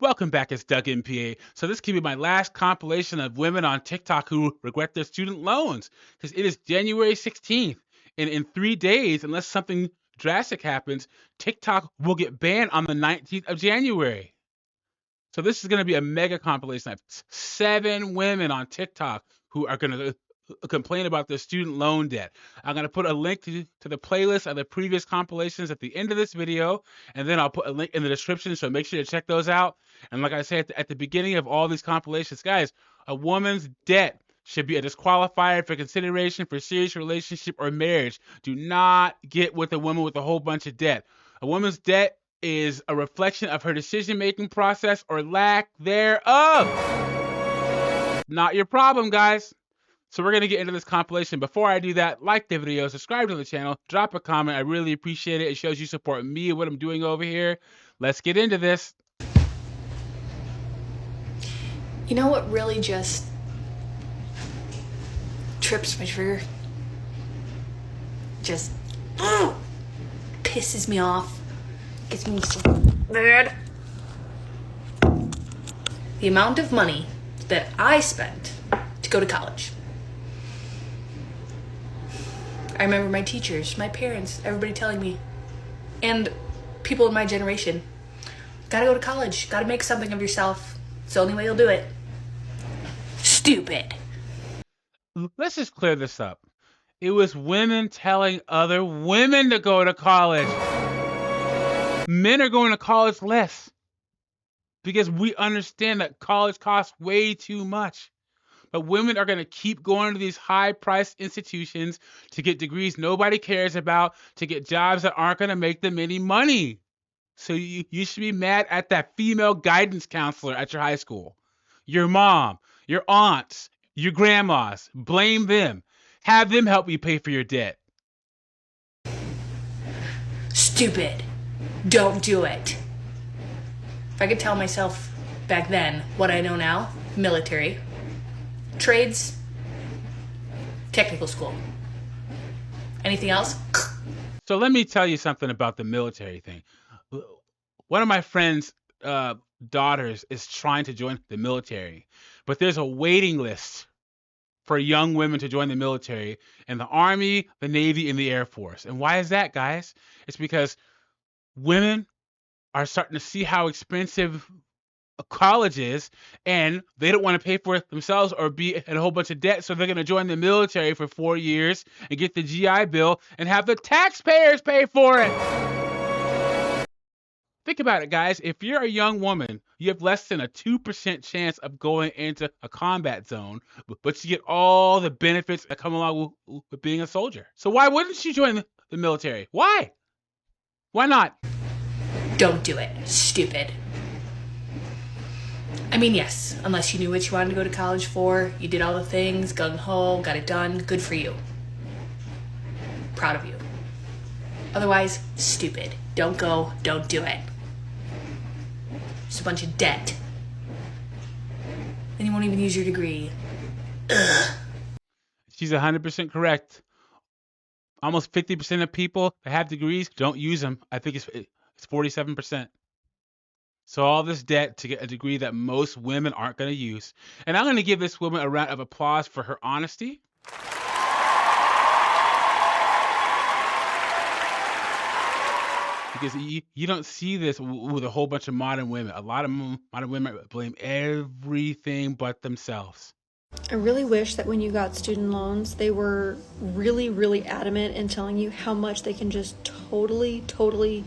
Welcome back, it's Doug MPA. So this could be my last compilation of women on TikTok who regret their student loans because it is January 16th. And in 3 days, unless something drastic happens, TikTok will get banned on the 19th of January. So this is going to be a mega compilation. I have 7 women on TikTok who are going to complain about their student loan debt. I'm going to put a link to the playlist of the previous compilations at the end of this video, and then I'll put a link in the description, so make sure to check those out. And like I said at the beginning of all these compilations, guys, a woman's debt should be a disqualifier for consideration for serious relationship or marriage. Do not get with a woman with a whole bunch of debt. A woman's debt is a reflection of her decision-making process or lack thereof. Not your problem, guys. So we're going to get into this compilation. Before I do that, like the video, subscribe to the channel, drop a comment. I really appreciate it. It shows you support me and what I'm doing over here. Let's get into this. You know what really just trips my trigger? Just pisses me off. Gets me so mad. The amount of money that I spent to go to college. I remember my teachers, my parents, everybody telling me, and people in my generation, gotta go to college, gotta make something of yourself. It's the only way you'll do it. Stupid. Let's just clear this up. It was women telling other women to go to college. Men are going to college less because we understand that college costs way too much. But women are going to keep going to these high-priced institutions to get degrees nobody cares about, to get jobs that aren't going to make them any money. So you should be mad at that female guidance counselor at your high school. Your mom, your aunts, your grandmas. Blame them. Have them help you pay for your debt. Stupid. Don't do it. If I could tell myself back then what I know now, military, trades, technical school. Anything else? So let me tell you something about the military thing. One of my friends' daughters is trying to join the military, but there's a waiting list for young women to join the military in the Army, the Navy, and the Air Force. And why is that, guys? It's because women are starting to see how expensive college is, and they don't want to pay for it themselves or be in a whole bunch of debt, so they're going to join the military for 4 years and get the GI Bill and have the taxpayers pay for it. Think about it, guys. If you're a young woman, you have less than a 2% chance of going into a combat zone, but you get all the benefits that come along with being a soldier. So why wouldn't you join the military? Why? Why not? Don't do it. Stupid. I mean, yes, unless you knew what you wanted to go to college for, you did all the things, gung-ho, got it done, good for you. Proud of you. Otherwise, stupid. Don't go, don't do it. Just a bunch of debt. Then you won't even use your degree. Ugh. She's 100% correct. Almost 50% of people that have degrees don't use them. I think it's 47%. So all this debt to get a degree that most women aren't going to use. And I'm going to give this woman a round of applause for her honesty. Because you don't see this with a whole bunch of modern women. A lot of modern women blame everything but themselves. I really wish that when you got student loans, they were really, really adamant in telling you how much they can just totally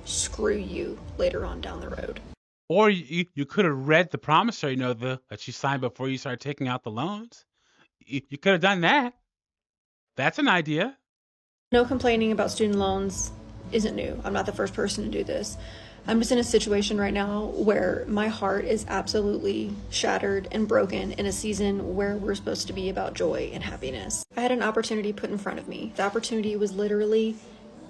screw you later on down the road. Or you could have read the promissory note that you signed before you started taking out the loans. You could have done that. That's an idea. No, complaining about student loans isn't new. I'm not the first person to do this. I'm just in a situation right now where my heart is absolutely shattered and broken in a season where we're supposed to be about joy and happiness. I had an opportunity put in front of me. The opportunity was literally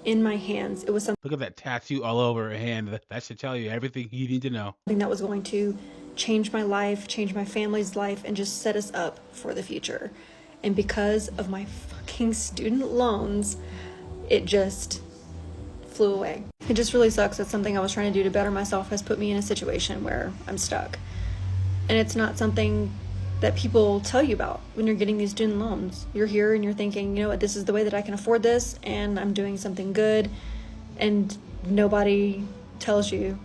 in my hands. It was something. Look at that tattoo all over her hand. That should tell you everything you need to know. Something that was going to change my life, change my family's life, and just set us up for the future. And because of my fucking student loans, it just flew away. It just really sucks that something I was trying to do to better myself has put me in a situation where I'm stuck. And it's not something that people tell you about when you're getting these student loans. You're here and you're thinking, you know what, this is the way that I can afford this, and I'm doing something good, and nobody tells you.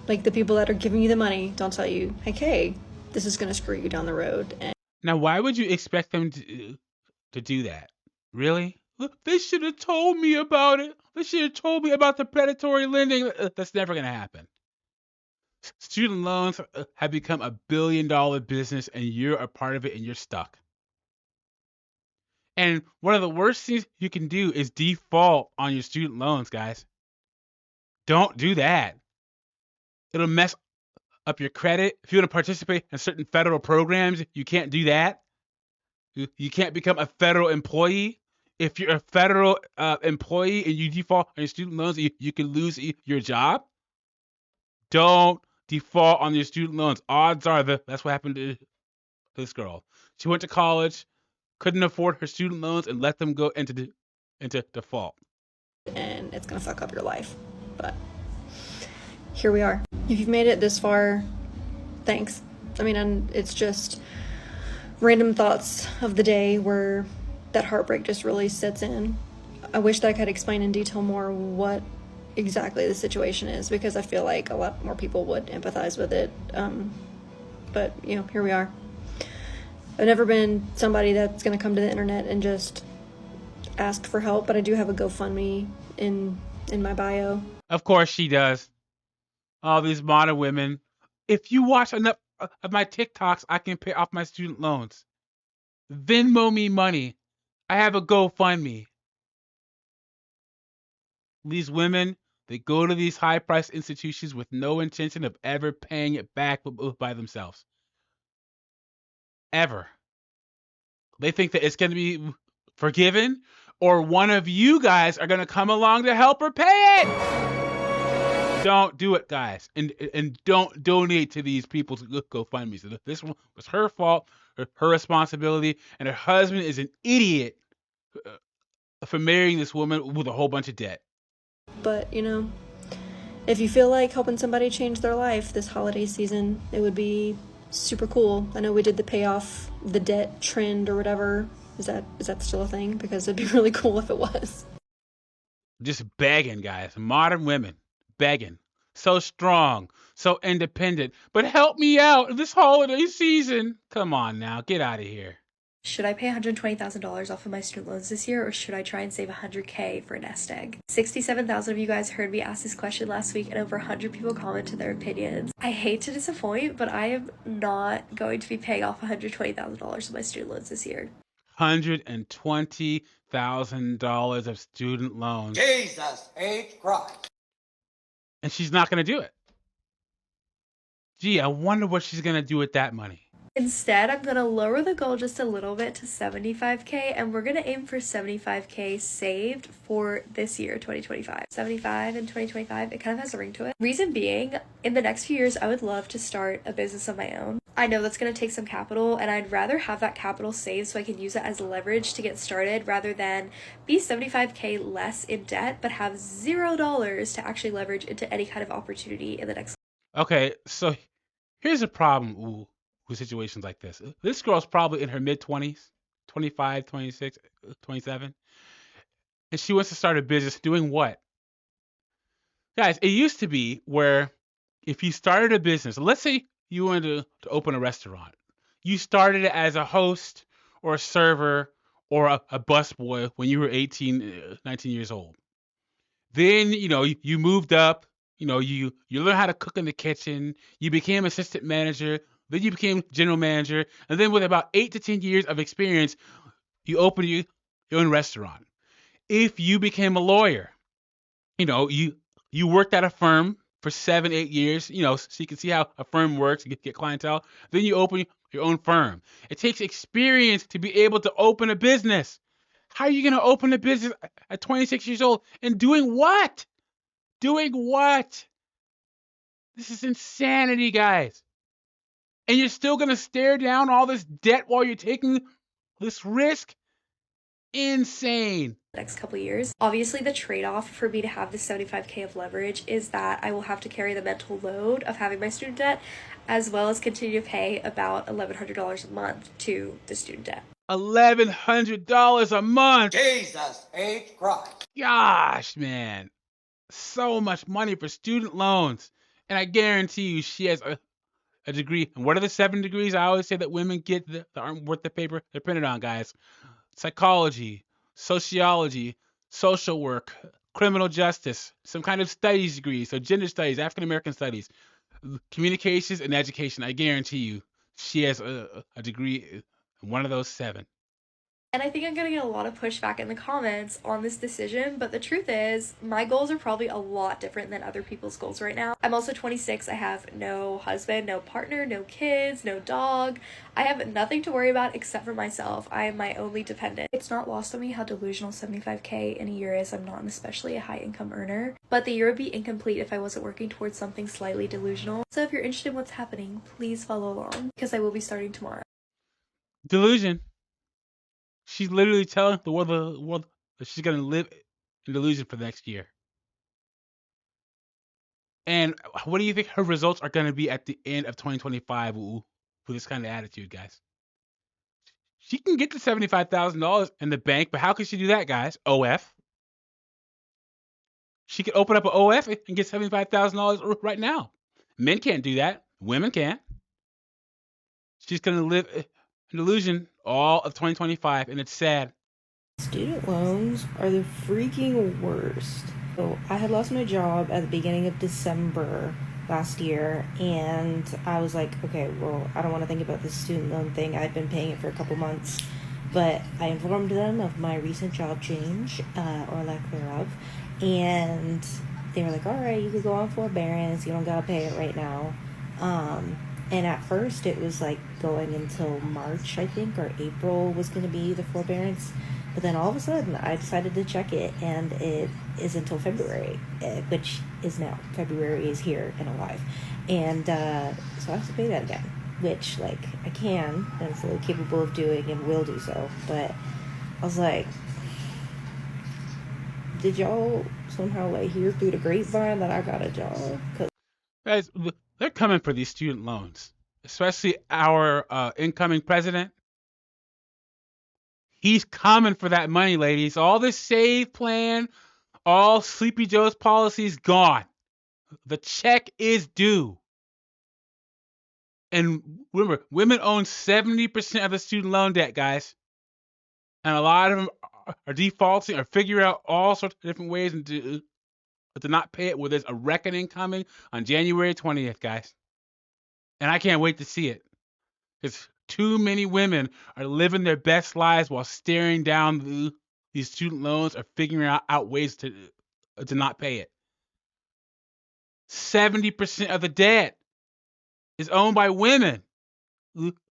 Like, the people that are giving you the money don't tell you, like, hey, this is going to screw you down the road. And Now, why would you expect them to do that? Really? They should have told me about it. They should have told me about the predatory lending. That's never going to happen. Student loans have become a billion-dollar business, and you're a part of it, and you're stuck. And one of the worst things you can do is default on your student loans, guys. Don't do that. It'll mess up your credit. If you want to participate in certain federal programs, you can't do that. You can't become a federal employee. If you're a federal employee and you default on your student loans, you can lose your job. Don't default on your student loans. Odds are that's what happened to this girl. She went to college, couldn't afford her student loans, and let them go into default. And it's going to fuck up your life. But here we are. If you've made it this far, thanks. I mean, and it's just random thoughts of the day where that heartbreak just really sets in. I wish that I could explain in detail more what exactly the situation is, because I feel like a lot more people would empathize with it. But, you know, here we are. I've never been somebody that's going to come to the internet and just ask for help, but I do have a GoFundMe in my bio. Of course she does. All these modern women. If you watch enough of my TikToks, I can pay off my student loans. Venmo me money. I have a GoFundMe. These women, they go to these high-priced institutions with no intention of ever paying it back by themselves. Ever. They think that it's going to be forgiven, or one of you guys are going to come along to help her pay it. Don't do it, guys. And don't donate to these people's GoFundMe. So this was her fault, her responsibility, and her husband is an idiot for marrying this woman with a whole bunch of debt. But, you know, if you feel like helping somebody change their life this holiday season, it would be super cool. I know we did the pay off the debt trend or whatever. Is that still a thing? Because it'd be really cool if it was. Just begging, guys. Modern women begging. So strong, so independent. But help me out this holiday season. Come on now, get out of here. Should I pay $120,000 off of my student loans this year, or should I try and save $100K for a nest egg? 67,000 of you guys heard me ask this question last week, and over 100 people commented their opinions. I hate to disappoint, but I am not going to be paying off $120,000 of my student loans this year. $120,000 of student loans. Jesus H. Christ. And she's not going to do it. Gee, I wonder what she's going to do with that money. Instead, I'm going to lower the goal just a little bit to $75K, and we're going to aim for $75K saved for this year, 2025. 75 and 2025, it kind of has a ring to it. Reason being, in the next few years, I would love to start a business of my own. I know that's going to take some capital, and I'd rather have that capital saved so I can use it as leverage to get started rather than be $75K less in debt, but have $0 to actually leverage into any kind of opportunity in the next. Okay, so here's a problem with situations like this. This girl's probably in her mid-20s, 25, 26, 27, and she wants to start a business doing what? Guys, it used to be where if you started a business, let's say you wanted to open a restaurant. You started it as a host or a server or a busboy when you were 18, 19 years old. Then, you moved up, you learned how to cook in the kitchen, you became assistant manager, then you became general manager, and then with about 8 to 10 years of experience, you opened your own restaurant. If you became a lawyer, you worked at a firm for 7, 8 years, so you can see how a firm works, you get clientele. Then you open your own firm. It takes experience to be able to open a business. How are you going to open a business at 26 years old and doing what? Doing what? This is insanity, guys. And you're still going to stare down all this debt while you're taking this risk? Insane. next couple of years. Obviously, the trade-off for me to have this 75K of leverage is that I will have to carry the mental load of having my student debt, as well as continue to pay about $1,100 a month to the student debt. $1,100 a month. Jesus H. Christ. Gosh, man. So much money for student loans. And I guarantee you she has a degree. And what are the 7 degrees I always say that women get that aren't worth the paper they're printed on, guys? Psychology, sociology, social work, criminal justice, some kind of studies degree, so gender studies, African American studies, communications, and education. I guarantee you she has a degree in one of those 7. And I think I'm gonna get a lot of pushback in the comments on this decision, but the truth is, my goals are probably a lot different than other people's goals right now. I'm also 26, I have no husband, no partner, no kids, no dog. I have nothing to worry about except for myself. I am my only dependent. It's not lost on me how delusional 75K in a year is. I'm not especially a high income earner, but the year would be incomplete if I wasn't working towards something slightly delusional. So if you're interested in what's happening, please follow along, because I will be starting tomorrow. Delusion. She's literally telling the world that she's going to live in delusion for the next year. And what do you think her results are going to be at the end of 2025 with this kind of attitude, guys? She can get to $75,000 in the bank, but how can she do that, guys? OF. She could open up an OF and get $75,000 right now. Men can't do that. Women can't. She's going to live in delusion all of 2025, and it's sad. Student loans are the freaking worst. So I had lost my job at the beginning of December last year, and I was like, okay, well, I don't want to think about this student loan thing. I've been paying it for a couple months, but I informed them of my recent job change, or lack thereof, and they were like, all right, you could go on forbearance. You don't gotta pay it right now. And at first it was like going until March, I think, or April was going to be the forbearance. But then all of a sudden I decided to check it, and it is until February, which is now. February is here and alive. And so I have to pay that again, which, like, I can, and I'm fully capable of doing and will do so. But I was like, did y'all somehow, like, hear through the grapevine that I got a job? 'Cause Guys, they're coming for these student loans, especially our incoming president. He's coming for that money, ladies. All this save plan, all Sleepy Joe's policies gone. The check is due. And remember, women own 70% of the student loan debt, guys. And a lot of them are defaulting or figuring out all sorts of different ways to not pay it, where there's a reckoning coming on January 20th, guys. And I can't wait to see it. Because too many women are living their best lives while staring down these student loans or figuring out ways to not pay it. 70% of the debt is owned by women.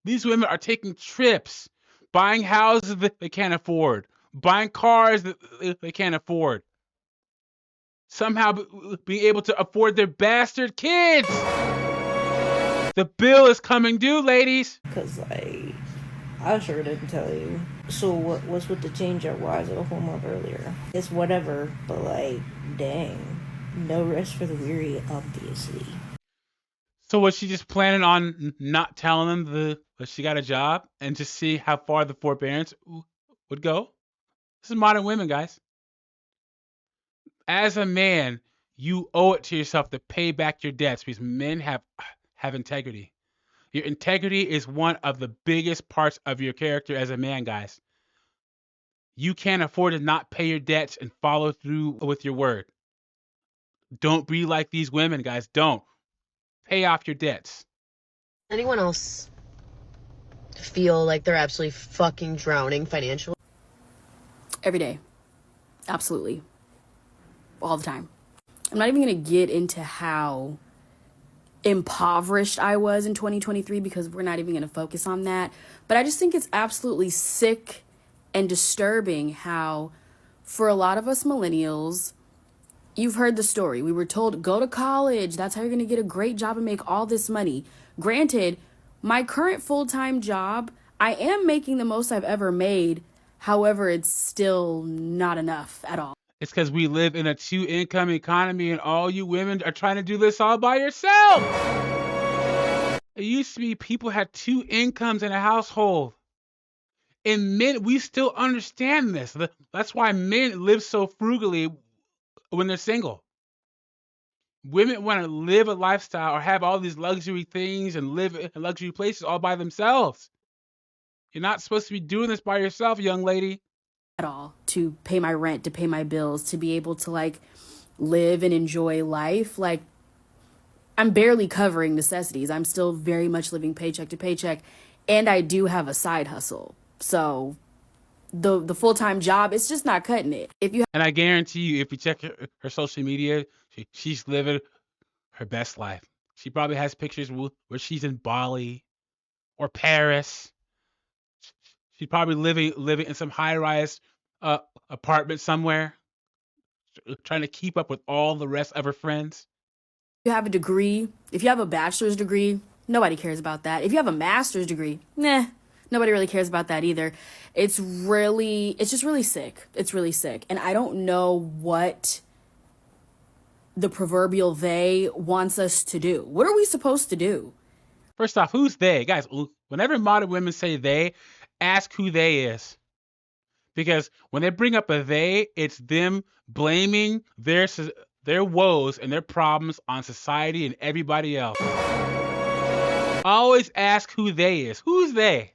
These women are taking trips, buying houses that they can't afford, buying cars that they can't afford, somehow being able to afford their bastard kids. The bill is coming due, ladies. Because, like, I sure didn't tell you. So what's with the change at Wise a whole month earlier? It's whatever, but, like, dang. No rest for the weary, obviously. So was she just planning on not telling them that she got a job and just see how far the forbearance would go? This is modern women, guys. As a man, you owe it to yourself to pay back your debts, because men have integrity. Your integrity is one of the biggest parts of your character as a man, guys. You can't afford to not pay your debts and follow through with your word. Don't be like these women, guys. Don't. Pay off your debts. Anyone else feel like they're absolutely fucking drowning financially? Every day. Absolutely. All the time. I'm not even going to get into how impoverished I was in 2023, because we're not even going to focus on that. But I just think it's absolutely sick and disturbing how, for a lot of us millennials, you've heard the story. We were told, go to college. That's how you're going to get a great job and make all this money. Granted, my current full-time job, I am making the most I've ever made. However, it's still not enough at all. It's because we live in a two-income economy and all you women are trying to do this all by yourself. It used to be people had two incomes in a household. And men, we still understand this. That's why men live so frugally when they're single. Women want to live a lifestyle or have all these luxury things and live in luxury places all by themselves. You're not supposed to be doing this by yourself, young lady. At all, to pay my rent, to pay my bills, to be able to like live and enjoy life. Like, I'm barely covering necessities. I'm still very much living paycheck to paycheck, and I do have a side hustle. So the full-time job, it's just not cutting it. And I guarantee you, if you check her social media, she's living her best life. She probably has pictures where she's in Bali or Paris. She's probably living in some high-rise apartment somewhere, trying to keep up with all the rest of her friends. You have a degree, if you have a bachelor's degree, nobody cares about that. If you have a master's degree, nobody really cares about that either. It's just really sick. It's really sick. And I don't know what the proverbial they wants us to do. What are we supposed to do? First off, who's they? Guys, whenever modern women say they, ask who they is. Because when they bring up a they, it's them blaming their woes and their problems on society and everybody else. Always ask who they is. Who's they?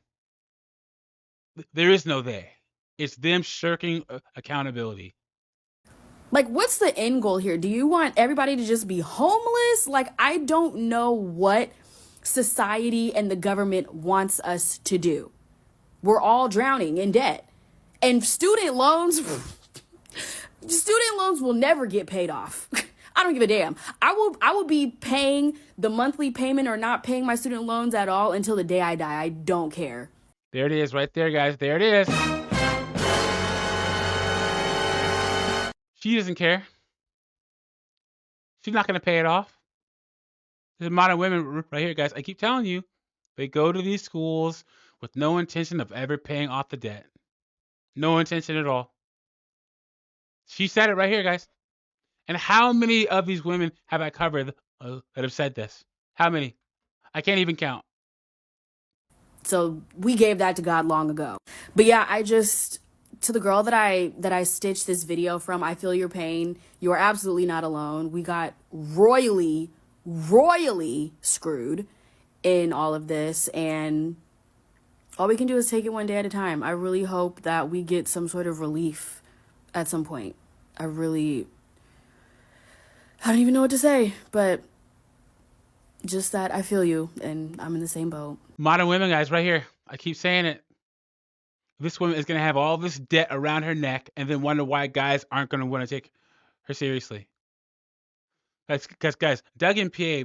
There is no they. It's them shirking accountability. Like, what's the end goal here? Do you want everybody to just be homeless? Like, I don't know what society and the government wants us to do. We're all drowning in debt. And student loans will never get paid off. I don't give a damn. I will be paying the monthly payment or not paying my student loans at all until the day I die. I don't care. There it is right there, guys. There it is. She doesn't care. She's not going to pay it off. There's modern women right here, guys. I keep telling you, they go to these schools with no intention of ever paying off the debt. No intention at all. She said it right here, guys. And how many of these women have I covered that have said this? How many? I can't even count. So we gave that to God long ago. But yeah, to the girl that I stitched this video from, I feel your pain. You are absolutely not alone. We got royally screwed in all of this, and all we can do is take it one day at a time. I really hope that we get some sort of relief at some point. I don't even know what to say, but just that I feel you, and I'm in the same boat. Modern women, guys, right here. I keep saying it. This woman is going to have all this debt around her neck and then wonder why guys aren't going to want to take her seriously. Because, guys, Doug and PA,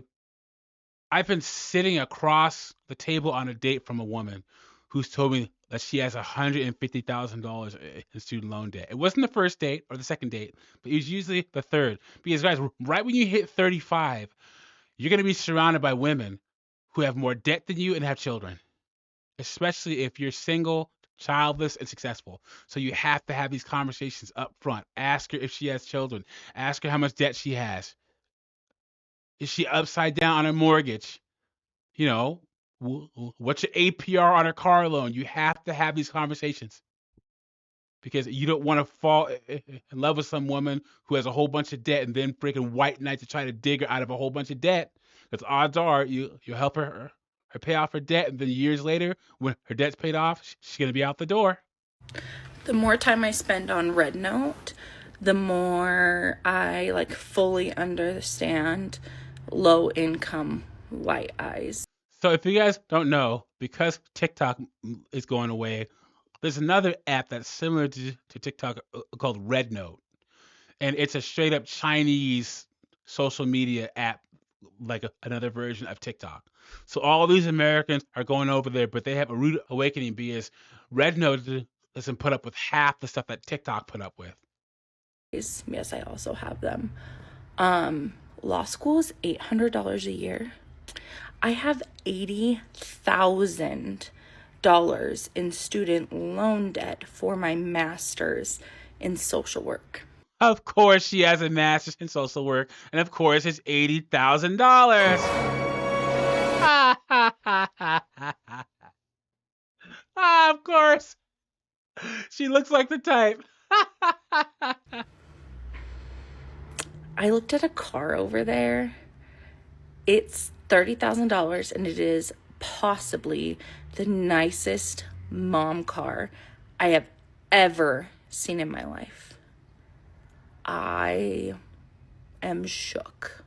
I've been sitting across the table on a date from a woman who's told me that she has $150,000 in student loan debt. It wasn't the first date or the second date, but it was usually the third. Because, guys, right when you hit 35, you're going to be surrounded by women who have more debt than you and have children, especially if you're single, childless, and successful. So you have to have these conversations up front. Ask her if she has children. Ask her how much debt she has. Is she upside down on her mortgage? You know, what's your APR on her car loan? You have to have these conversations because you don't want to fall in love with some woman who has a whole bunch of debt and then freaking white knight to try to dig her out of a whole bunch of debt. Because odds are you'll help her pay off her debt, and then years later, when her debt's paid off, she's gonna be out the door. The more time I spend on Red Note, the more I fully understand low income white eyes. So if you guys don't know, because TikTok is going away, there's another app that's similar to TikTok called Red Note. And it's a straight up Chinese social media app, like another version of TikTok. So all these Americans are going over there, but they have a rude awakening because Red Note doesn't put up with half the stuff that TikTok put up with. Yes, I also have them. Law school is $800 a year. I have $80,000 in student loan debt for my master's in social work. Of course, she has a master's in social work, and of course, it's $80,000. Of course. She looks like the type. I looked at a car over there. It's $30,000 and it is possibly the nicest mom car I have ever seen in my life. I am shook.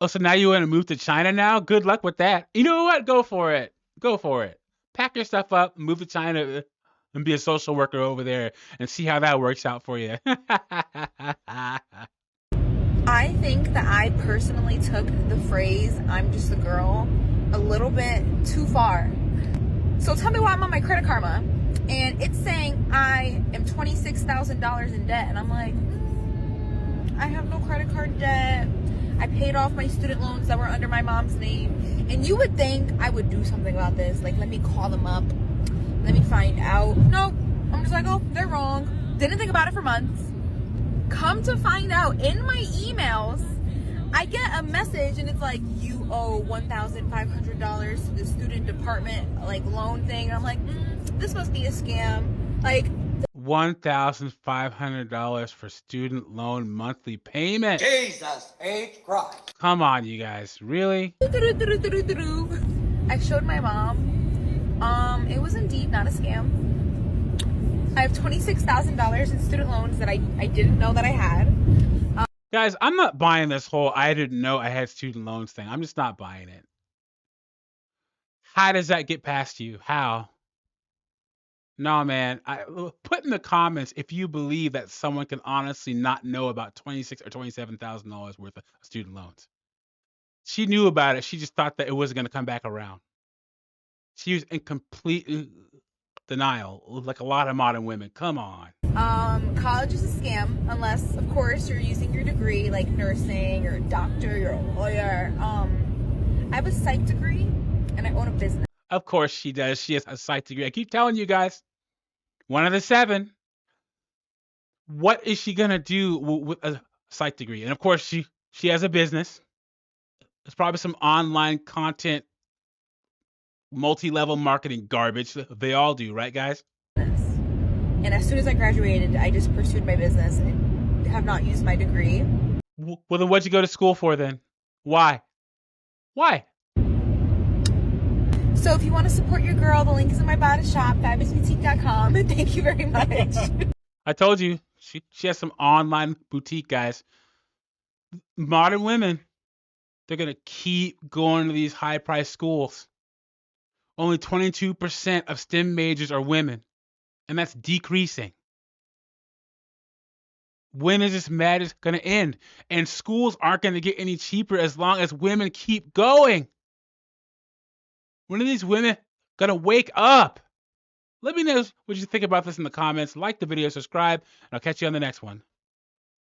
Oh, so now you want to move to China now? Good luck with that. You know what? Go for it. Pack your stuff up, move to China, and be a social worker over there and see how that works out for you. I think that I personally took the phrase, I'm just a girl, a little bit too far. So tell me why I'm on my Credit Karma and it's saying I am $26,000 in debt. And I'm like, I have no credit card debt. I paid off my student loans that were under my mom's name. And you would think I would do something about this. Like, let me call them up. Let me find out. Nope. I'm just like, oh, they're wrong. Didn't think about it for months. Come to find out, in my emails, I get a message and it's like, you owe $1,500 to the student department, like, loan thing. And I'm like, this must be a scam. Like, $1,500 for student loan monthly payment. Jesus H. Christ. Come on, you guys. Really? I showed my mom. It was indeed not a scam. I have $26,000 in student loans that I didn't know that I had. Guys, I'm not buying this whole I didn't know I had student loans thing. I'm just not buying it. How does that get past you? How? No, man. Put in the comments if you believe that someone can honestly not know about $26,000 or $27,000 worth of student loans. She knew about it. She just thought that it wasn't going to come back around. She was in complete denial, like a lot of modern women. Come on. College is a scam unless, of course, you're using your degree like nursing, you're a doctor, you're a lawyer. I have a psych degree and I own a business. Of course she does. She has a psych degree. I keep telling you guys, one of the 7. What is she gonna do with a psych degree? And of course, she has a business. There's probably some online content, multi-level marketing garbage. They all do, right, guys? And as soon as I graduated, I just pursued my business and have not used my degree. Well, then what'd you go to school for then? Why? So if you want to support your girl, the link is in my bio shop, fabulousboutique.com. Thank you very much. I told you, she has some online boutique, guys. Modern women, they're going to keep going to these high-priced schools. Only 22% of STEM majors are women, and that's decreasing. When is this madness going to end? And schools aren't going to get any cheaper as long as women keep going. When are these women going to wake up? Let me know what you think about this in the comments. Like the video, subscribe, and I'll catch you on the next one.